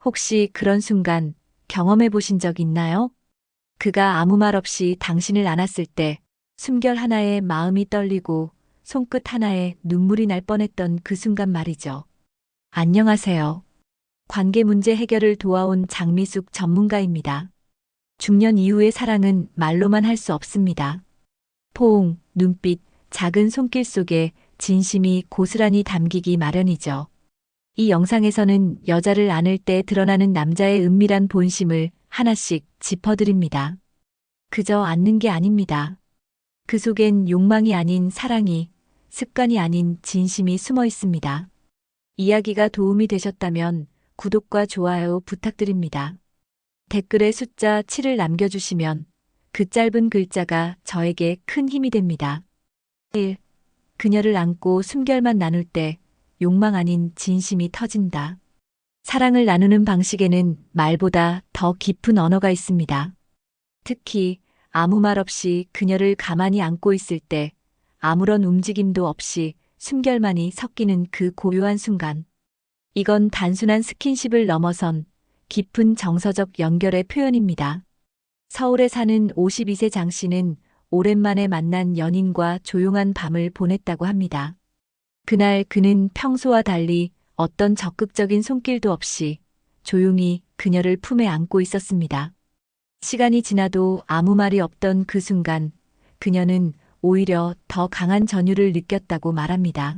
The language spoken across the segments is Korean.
혹시 그런 순간 경험해 보신 적 있나요? 그가 아무 말 없이 당신을 안았을 때 숨결 하나에 마음이 떨리고 손끝 하나에 눈물이 날 뻔했던 그 순간 말이죠. 안녕하세요. 관계 문제 해결을 도와온 장미숙 전문가입니다. 중년 이후의 사랑은 말로만 할 수 없습니다. 포옹, 눈빛, 작은 손길 속에 진심이 고스란히 담기기 마련이죠. 이 영상에서는 여자를 안을 때 드러나는 남자의 은밀한 본심을 하나씩 짚어드립니다. 그저 안는 게 아닙니다. 그 속엔 욕망이 아닌 사랑이, 습관이 아닌 진심이 숨어 있습니다. 이야기가 도움이 되셨다면 구독과 좋아요 부탁드립니다. 댓글에 숫자 7을 남겨주시면 그 짧은 글자가 저에게 큰 힘이 됩니다. 1. 그녀를 안고 숨결만 나눌 때 욕망 아닌 진심이 터진다. 사랑을 나누는 방식에는 말보다 더 깊은 언어가 있습니다. 특히 아무 말 없이 그녀를 가만히 안고 있을 때 아무런 움직임도 없이 숨결만이 섞이는 그 고요한 순간. 이건 단순한 스킨십을 넘어선 깊은 정서적 연결의 표현입니다. 서울에 사는 52세 장 씨는 오랜만에 만난 연인과 조용한 밤을 보냈다고 합니다. 그날 그는 평소와 달리 어떤 적극적인 손길도 없이 조용히 그녀를 품에 안고 있었습니다. 시간이 지나도 아무 말이 없던 그 순간 그녀는 오히려 더 강한 전율을 느꼈다고 말합니다.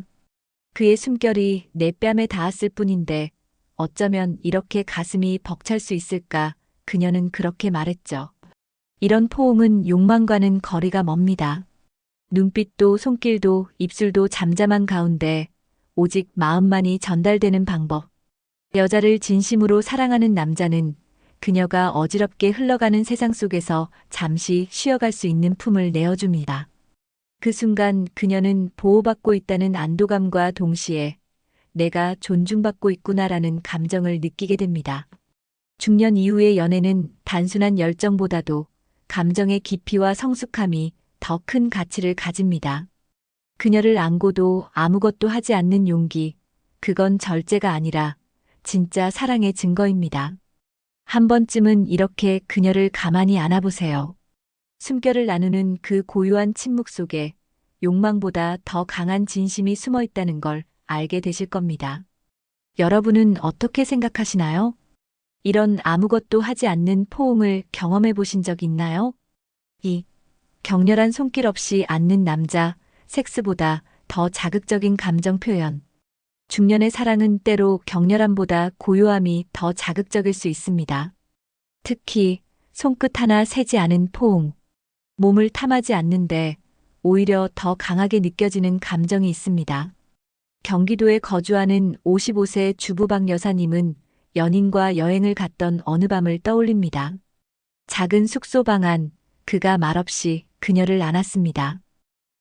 그의 숨결이 내 뺨에 닿았을 뿐인데 어쩌면 이렇게 가슴이 벅찰 수 있을까 그녀는 그렇게 말했죠. 이런 포옹은 욕망과는 거리가 멉니다. 눈빛도 손길도 입술도 잠잠한 가운데 오직 마음만이 전달되는 방법. 여자를 진심으로 사랑하는 남자는 그녀가 어지럽게 흘러가는 세상 속에서 잠시 쉬어갈 수 있는 품을 내어줍니다. 그 순간 그녀는 보호받고 있다는 안도감과 동시에 내가 존중받고 있구나라는 감정을 느끼게 됩니다. 중년 이후의 연애는 단순한 열정보다도 감정의 깊이와 성숙함이 더 큰 가치를 가집니다. 그녀를 안고도 아무것도 하지 않는 용기, 그건 절제가 아니라 진짜 사랑의 증거입니다. 한 번쯤은 이렇게 그녀를 가만히 안아보세요. 숨결을 나누는 그 고요한 침묵 속에 욕망보다 더 강한 진심이 숨어 있다는 걸 알게 되실 겁니다. 여러분은 어떻게 생각하시나요? 이런 아무것도 하지 않는 포옹을 경험해 보신 적 있나요? 2. 격렬한 손길 없이 안는 남자, 섹스보다 더 자극적인 감정 표현. 중년의 사랑은 때로 격렬함보다 고요함이 더 자극적일 수 있습니다. 특히 손끝 하나 세지 않은 포옹. 몸을 탐하지 않는데 오히려 더 강하게 느껴지는 감정이 있습니다. 경기도에 거주하는 55세 주부박 여사님은 연인과 여행을 갔던 어느 밤을 떠올립니다. 작은 숙소 방 안, 그가 말없이 그녀를 안았습니다.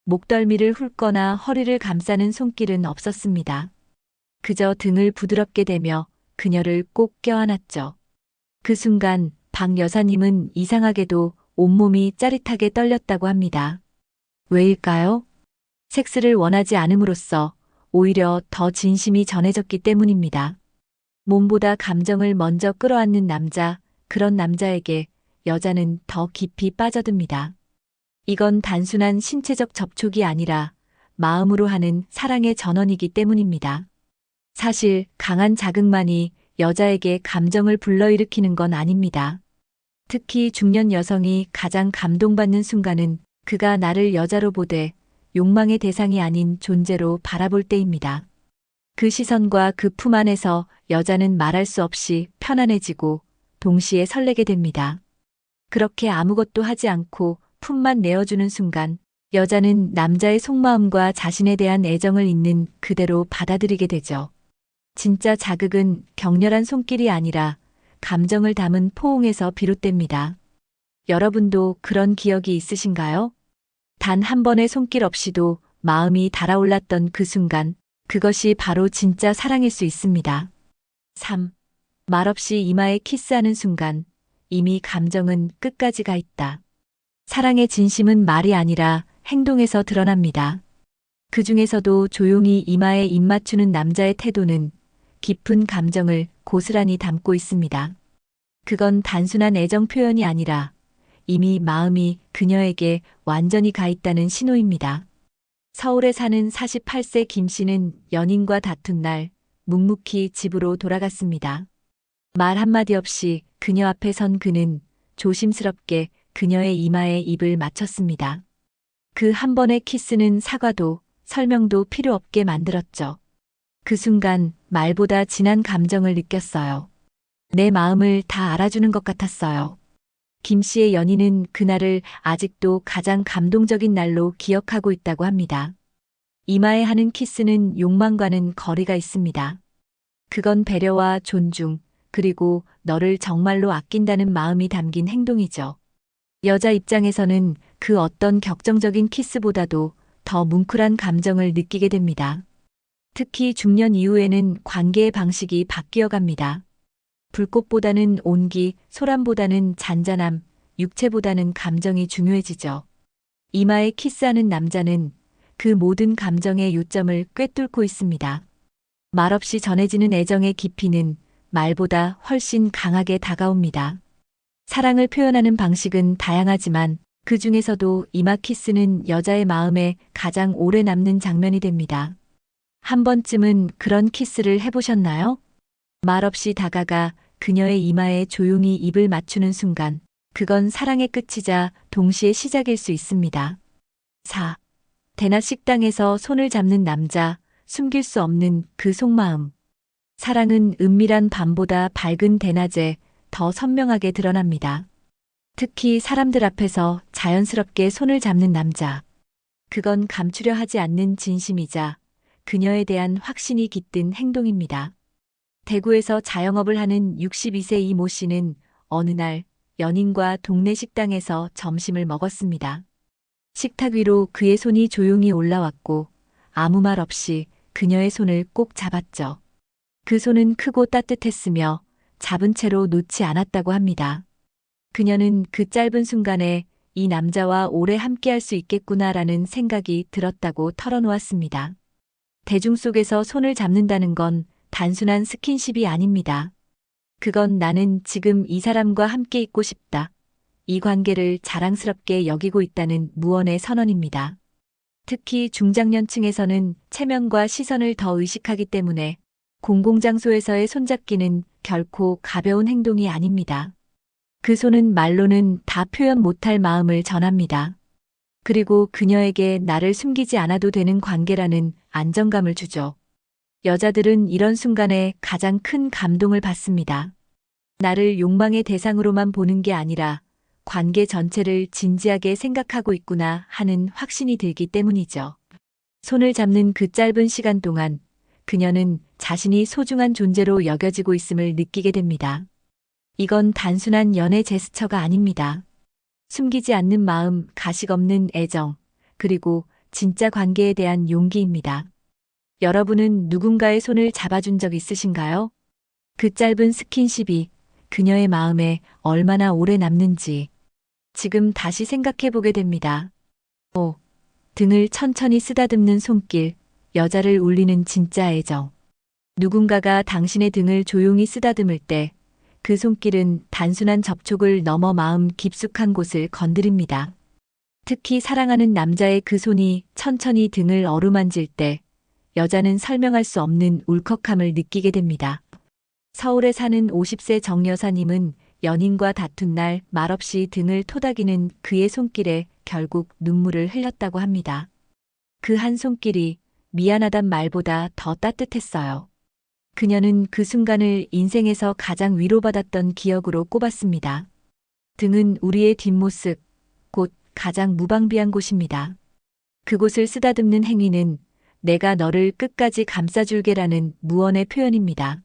목덜미를 훑거나 허리를 감싸는 손길은 없었습니다. 그저 등을 부드럽게 대며 그녀를 꼭 껴안았죠. 그 순간 박 여사님은 이상하게도 온몸이 짜릿하게 떨렸다고 합니다. 왜일까요? 섹스를 원하지 않음으로써 오히려 더 진심이 전해졌기 때문입니다. 몸보다 감정을 먼저 끌어안는 남자, 그런 남자에게 여자는 더 깊이 빠져듭니다. 이건 단순한 신체적 접촉이 아니라 마음으로 하는 사랑의 전원이기 때문입니다. 사실 강한 자극만이 여자에게 감정을 불러일으키는 건 아닙니다. 특히 중년 여성이 가장 감동받는 순간은 그가 나를 여자로 보되 욕망의 대상이 아닌 존재로 바라볼 때입니다. 그 시선과 그 품 안에서 여자는 말할 수 없이 편안해지고 동시에 설레게 됩니다. 그렇게 아무것도 하지 않고 품만 내어주는 순간 여자는 남자의 속마음과 자신에 대한 애정을 있는 그대로 받아들이게 되죠. 진짜 자극은 격렬한 손길이 아니라 감정을 담은 포옹에서 비롯됩니다. 여러분도 그런 기억이 있으신가요? 단 한 번의 손길 없이도 마음이 달아올랐던 그 순간, 그것이 바로 진짜 사랑일 수 있습니다. 3. 말없이 이마에 키스하는 순간, 이미 감정은 끝까지 가 있다. 사랑의 진심은 말이 아니라 행동에서 드러납니다. 그 중에서도 조용히 이마에 입 맞추는 남자의 태도는 깊은 감정을 고스란히 담고 있습니다. 그건 단순한 애정 표현이 아니라 이미 마음이 그녀에게 완전히 가 있다는 신호입니다. 서울에 사는 48세 김 씨는 연인과 다툰 날 묵묵히 집으로 돌아갔습니다. 말 한마디 없이 그녀 앞에 선 그는 조심스럽게 그녀의 이마에 입을 맞췄습니다. 그 한 번의 키스는 사과도 설명도 필요 없게 만들었죠. 그 순간 말보다 진한 감정을 느꼈어요. 내 마음을 다 알아주는 것 같았어요. 김 씨의 연인은 그날을 아직도 가장 감동적인 날로 기억하고 있다고 합니다. 이마에 하는 키스는 욕망과는 거리가 있습니다. 그건 배려와 존중, 그리고 너를 정말로 아낀다는 마음이 담긴 행동이죠. 여자 입장에서는 그 어떤 격정적인 키스보다도 더 뭉클한 감정을 느끼게 됩니다. 특히 중년 이후에는 관계의 방식이 바뀌어 갑니다. 불꽃보다는 온기, 소란보다는 잔잔함, 육체보다는 감정이 중요해지죠. 이마에 키스하는 남자는 그 모든 감정의 요점을 꿰뚫고 있습니다. 말없이 전해지는 애정의 깊이는 말보다 훨씬 강하게 다가옵니다. 사랑을 표현하는 방식은 다양하지만 그 중에서도 이마 키스는 여자의 마음에 가장 오래 남는 장면이 됩니다. 한 번쯤은 그런 키스를 해보셨나요? 말없이 다가가 그녀의 이마에 조용히 입을 맞추는 순간, 그건 사랑의 끝이자 동시에 시작일 수 있습니다. 4. 대낮 식당에서 손을 잡는 남자, 숨길 수 없는 그 속마음. 사랑은 은밀한 밤보다 밝은 대낮에 더 선명하게 드러납니다. 특히 사람들 앞에서 자연스럽게 손을 잡는 남자. 그건 감추려 하지 않는 진심이자 그녀에 대한 확신이 깃든 행동입니다. 대구에서 자영업을 하는 62세 이 모 씨는 어느 날 연인과 동네 식당에서 점심을 먹었습니다. 식탁 위로 그의 손이 조용히 올라왔고 아무 말 없이 그녀의 손을 꼭 잡았죠. 그 손은 크고 따뜻했으며 잡은 채로 놓지 않았다고 합니다. 그녀는 그 짧은 순간에 이 남자와 오래 함께할 수 있겠구나라는 생각이 들었다고 털어놓았습니다. 대중 속에서 손을 잡는다는 건 단순한 스킨십이 아닙니다. 그건 나는 지금 이 사람과 함께 있고 싶다. 이 관계를 자랑스럽게 여기고 있다는 무언의 선언입니다. 특히 중장년층에서는 체면과 시선을 더 의식하기 때문에 공공장소에서의 손잡기는 결코 가벼운 행동이 아닙니다. 그 손은 말로는 다 표현 못할 마음을 전합니다. 그리고 그녀에게 나를 숨기지 않아도 되는 관계라는 안정감을 주죠. 여자들은 이런 순간에 가장 큰 감동을 받습니다. 나를 욕망의 대상으로만 보는 게 아니라 관계 전체를 진지하게 생각하고 있구나 하는 확신이 들기 때문이죠. 손을 잡는 그 짧은 시간 동안 그녀는 자신이 소중한 존재로 여겨지고 있음을 느끼게 됩니다. 이건 단순한 연애 제스처가 아닙니다. 숨기지 않는 마음, 가식 없는 애정, 그리고 진짜 관계에 대한 용기입니다. 여러분은 누군가의 손을 잡아준 적 있으신가요? 그 짧은 스킨십이 그녀의 마음에 얼마나 오래 남는지 지금 다시 생각해 보게 됩니다. 5. 등을 천천히 쓰다듬는 손길, 여자를 울리는 진짜 애정. 누군가가 당신의 등을 조용히 쓰다듬을 때 그 손길은 단순한 접촉을 넘어 마음 깊숙한 곳을 건드립니다. 특히 사랑하는 남자의 그 손이 천천히 등을 어루만질 때 여자는 설명할 수 없는 울컥함을 느끼게 됩니다. 서울에 사는 50세 정 여사님은 연인과 다툰 날 말없이 등을 토닥이는 그의 손길에 결국 눈물을 흘렸다고 합니다. 그 한 손길이 미안하단 말보다 더 따뜻했어요. 그녀는 그 순간을 인생에서 가장 위로받았던 기억으로 꼽았습니다. 등은 우리의 뒷모습, 곧 가장 무방비한 곳입니다. 그곳을 쓰다듬는 행위는 내가 너를 끝까지 감싸줄게라는 무언의 표현입니다.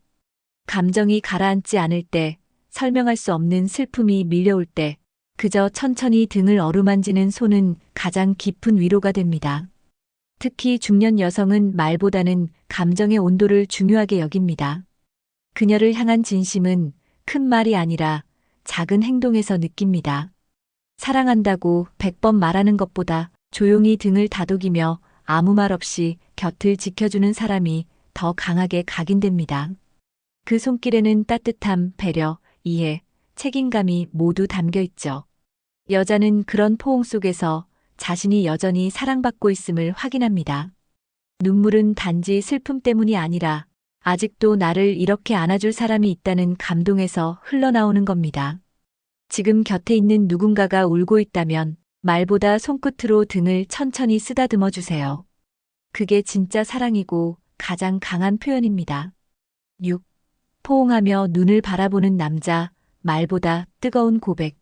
감정이 가라앉지 않을 때, 설명할 수 없는 슬픔이 밀려올 때, 그저 천천히 등을 어루만지는 손은 가장 깊은 위로가 됩니다. 특히 중년 여성은 말보다는 감정의 온도를 중요하게 여깁니다. 그녀를 향한 진심은 큰 말이 아니라 작은 행동에서 느낍니다. 사랑한다고 100번 말하는 것보다 조용히 등을 다독이며 아무 말 없이 곁을 지켜주는 사람이 더 강하게 각인됩니다. 그 손길에는 따뜻함, 배려, 이해, 책임감이 모두 담겨 있죠. 여자는 그런 포옹 속에서 자신이 여전히 사랑받고 있음을 확인합니다. 눈물은 단지 슬픔 때문이 아니라 아직도 나를 이렇게 안아줄 사람이 있다는 감동에서 흘러나오는 겁니다. 지금 곁에 있는 누군가가 울고 있다면 말보다 손끝으로 등을 천천히 쓰다듬어 주세요. 그게 진짜 사랑이고 가장 강한 표현입니다. 6. 포옹하며 눈을 바라보는 남자, 말보다 뜨거운 고백.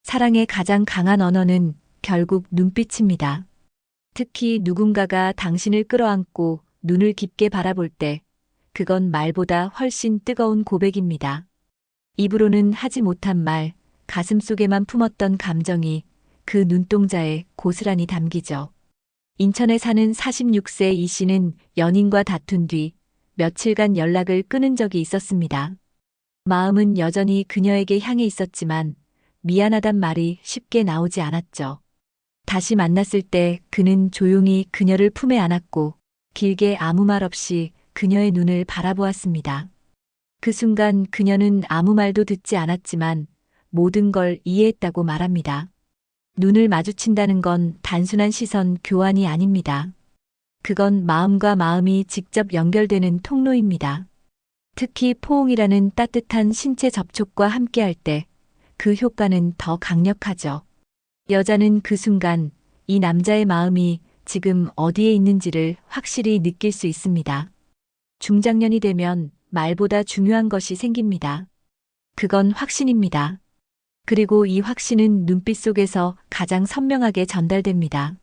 사랑의 가장 강한 언어는 결국 눈빛입니다. 특히 누군가가 당신을 끌어안고 눈을 깊게 바라볼 때, 그건 말보다 훨씬 뜨거운 고백입니다. 입으로는 하지 못한 말, 가슴 속에만 품었던 감정이 그 눈동자에 고스란히 담기죠. 인천에 사는 46세 이 씨는 연인과 다툰 뒤 며칠간 연락을 끊은 적이 있었습니다. 마음은 여전히 그녀에게 향해 있었지만 미안하단 말이 쉽게 나오지 않았죠. 다시 만났을 때 그는 조용히 그녀를 품에 안았고 길게 아무 말 없이 그녀의 눈을 바라보았습니다. 그 순간 그녀는 아무 말도 듣지 않았지만 모든 걸 이해했다고 말합니다. 눈을 마주친다는 건 단순한 시선 교환이 아닙니다. 그건 마음과 마음이 직접 연결되는 통로입니다. 특히 포옹이라는 따뜻한 신체 접촉과 함께할 때 그 효과는 더 강력하죠. 여자는 그 순간 이 남자의 마음이 지금 어디에 있는지를 확실히 느낄 수 있습니다. 중장년이 되면 말보다 중요한 것이 생깁니다. 그건 확신입니다. 그리고 이 확신은 눈빛 속에서 가장 선명하게 전달됩니다.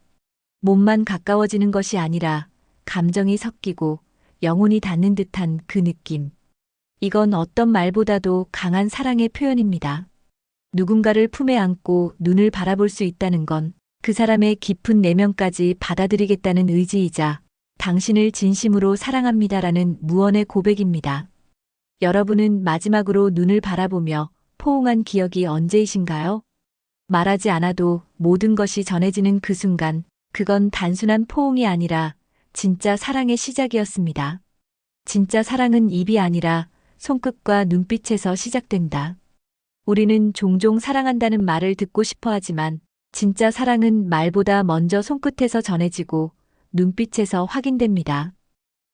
몸만 가까워지는 것이 아니라 감정이 섞이고 영혼이 닿는 듯한 그 느낌. 이건 어떤 말보다도 강한 사랑의 표현입니다. 누군가를 품에 안고 눈을 바라볼 수 있다는 건 그 사람의 깊은 내면까지 받아들이겠다는 의지이자 당신을 진심으로 사랑합니다라는 무언의 고백입니다. 여러분은 마지막으로 눈을 바라보며 포옹한 기억이 언제이신가요? 말하지 않아도 모든 것이 전해지는 그 순간, 그건 단순한 포옹이 아니라 진짜 사랑의 시작이었습니다. 진짜 사랑은 입이 아니라 손끝과 눈빛에서 시작된다. 우리는 종종 사랑한다는 말을 듣고 싶어 하지만 진짜 사랑은 말보다 먼저 손끝에서 전해지고 눈빛에서 확인됩니다.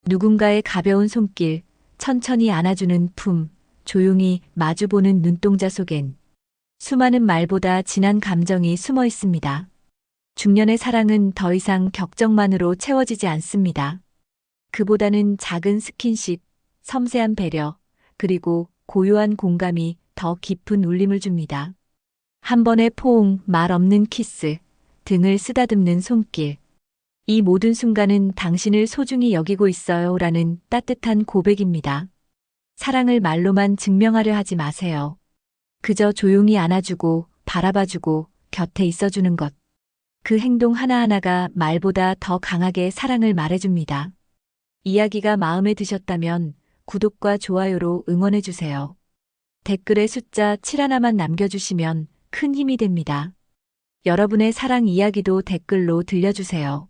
누군가의 가벼운 손길, 천천히 안아주는 품, 조용히 마주보는 눈동자 속엔 수많은 말보다 진한 감정이 숨어 있습니다. 중년의 사랑은 더 이상 격정만으로 채워지지 않습니다. 그보다는 작은 스킨십, 섬세한 배려, 그리고 고요한 공감이 더 깊은 울림을 줍니다. 한 번의 포옹, 말 없는 키스, 등을 쓰다듬는 손길. 이 모든 순간은 당신을 소중히 여기고 있어요 라는 따뜻한 고백입니다. 사랑을 말로만 증명하려 하지 마세요. 그저 조용히 안아주고 바라봐주고 곁에 있어주는 것. 그 행동 하나하나가 말보다 더 강하게 사랑을 말해줍니다. 이야기가 마음에 드셨다면 구독과 좋아요로 응원해주세요. 댓글에 숫자 7 하나만 남겨주시면 큰 힘이 됩니다. 여러분의 사랑 이야기도 댓글로 들려주세요.